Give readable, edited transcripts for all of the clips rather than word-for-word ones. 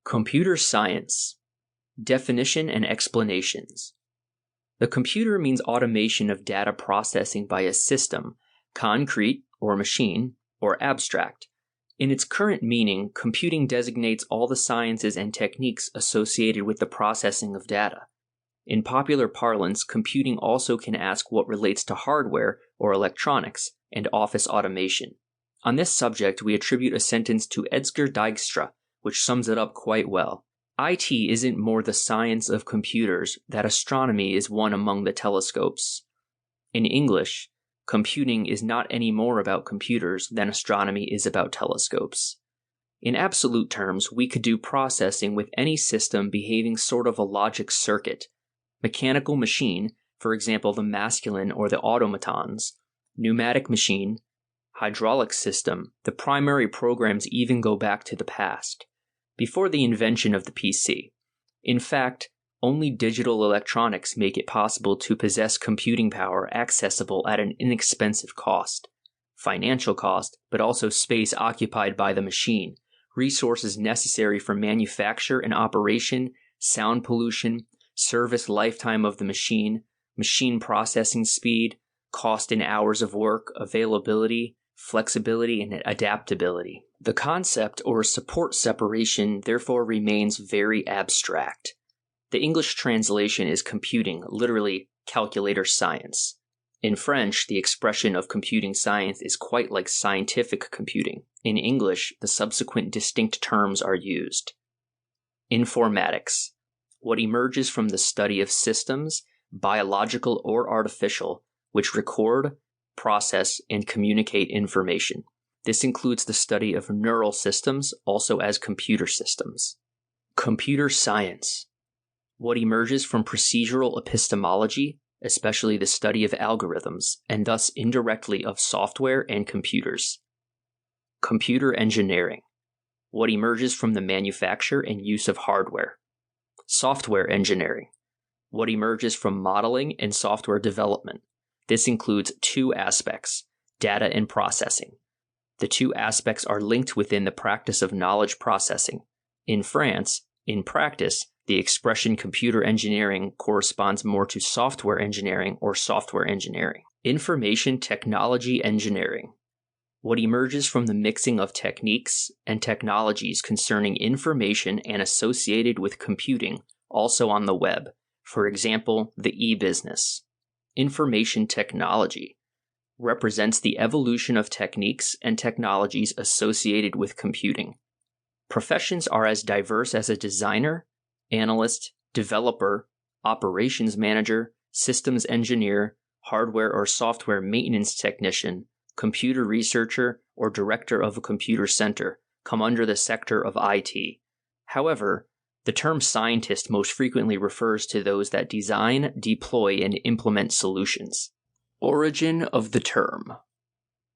Computer science. Definition and explanations. The computer means automation of data processing by a system, concrete or machine, or abstract. In its current meaning, computing designates all the sciences and techniques associated with the processing of data. In popular parlance, computing also can ask what relates to hardware or electronics and office automation. On this subject, we attribute a sentence to Edgar Dijkstra, which sums it up quite well. IT isn't more the science of computers that astronomy is one among the telescopes. In English, computing is not any more about computers than astronomy is about telescopes. In absolute terms, we could do processing with any system behaving sort of a logic circuit. Mechanical machine, for example the masculine or the automatons, pneumatic machine, hydraulic system, the primary programs even go back to the past, before the invention of the PC. In fact, only digital electronics make it possible to possess computing power accessible at an inexpensive cost. Financial cost, but also space occupied by the machine, resources necessary for manufacture and operation, sound pollution, service lifetime of the machine processing speed, cost in hours of work, availability, flexibility, and adaptability. The concept or support separation therefore remains very abstract. The English translation is computing, literally calculator science. In French, the expression of computing science is quite like scientific computing. In English, the subsequent distinct terms are used. Informatics. What emerges from the study of systems, biological or artificial, which record, process, and communicate information. This includes the study of neural systems, also as computer systems. Computer science. What emerges from procedural epistemology, especially the study of algorithms, and thus indirectly of software and computers. Computer engineering. What emerges from the manufacture and use of hardware. Software engineering. What emerges from modeling and software development. This includes two aspects, data and processing. The two aspects are linked within the practice of knowledge processing. In France, in practice, the expression computer engineering corresponds more to software engineering or software engineering. Information technology engineering. What emerges from the mixing of techniques and technologies concerning information and associated with computing, also on the web, for example, the e-business. Information technology represents the evolution of techniques and technologies associated with computing. Professions are as diverse as a designer, analyst, developer, operations manager, systems engineer, hardware or software maintenance technician, computer researcher, or director of a computer center come under the sector of IT. However, the term scientist most frequently refers to those that design, deploy, and implement solutions. Origin of the term.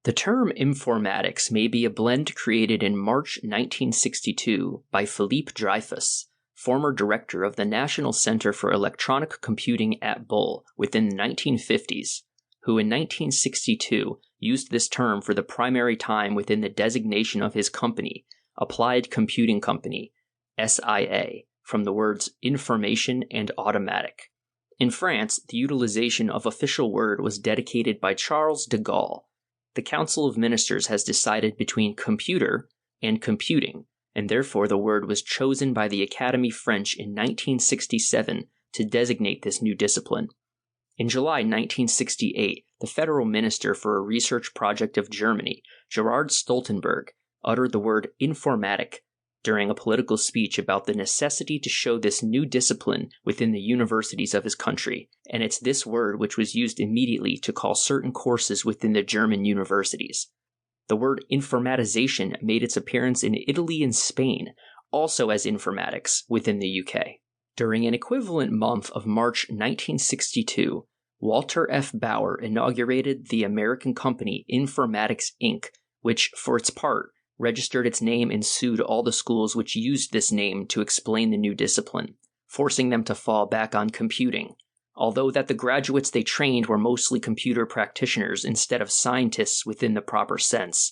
The term informatics may be a blend created in March 1962 by Philippe Dreyfus, former director of the National Center for Electronic Computing at Bull within the 1950s, who in 1962 used this term for the primary time within the designation of his company, Applied Computing Company, SIA, from the words information and automatic. In France, the utilization of official word was dedicated by Charles de Gaulle. The Council of Ministers has decided between computer and computing, and therefore the word was chosen by the Académie French in 1967 to designate this new discipline. In July 1968, the Federal Minister for a Research Project of Germany, Gerhard Stoltenberg, uttered the word informatic during a political speech about the necessity to show this new discipline within the universities of his country, and it's this word which was used immediately to call certain courses within the German universities. The word informatization made its appearance in Italy and Spain, also as informatics, within the UK. During an equivalent month of March 1962, Walter F. Bauer inaugurated the American company Informatics Inc., which, for its part, registered its name and sued all the schools which used this name to explain the new discipline, forcing them to fall back on computing, although that the graduates they trained were mostly computer practitioners instead of scientists within the proper sense.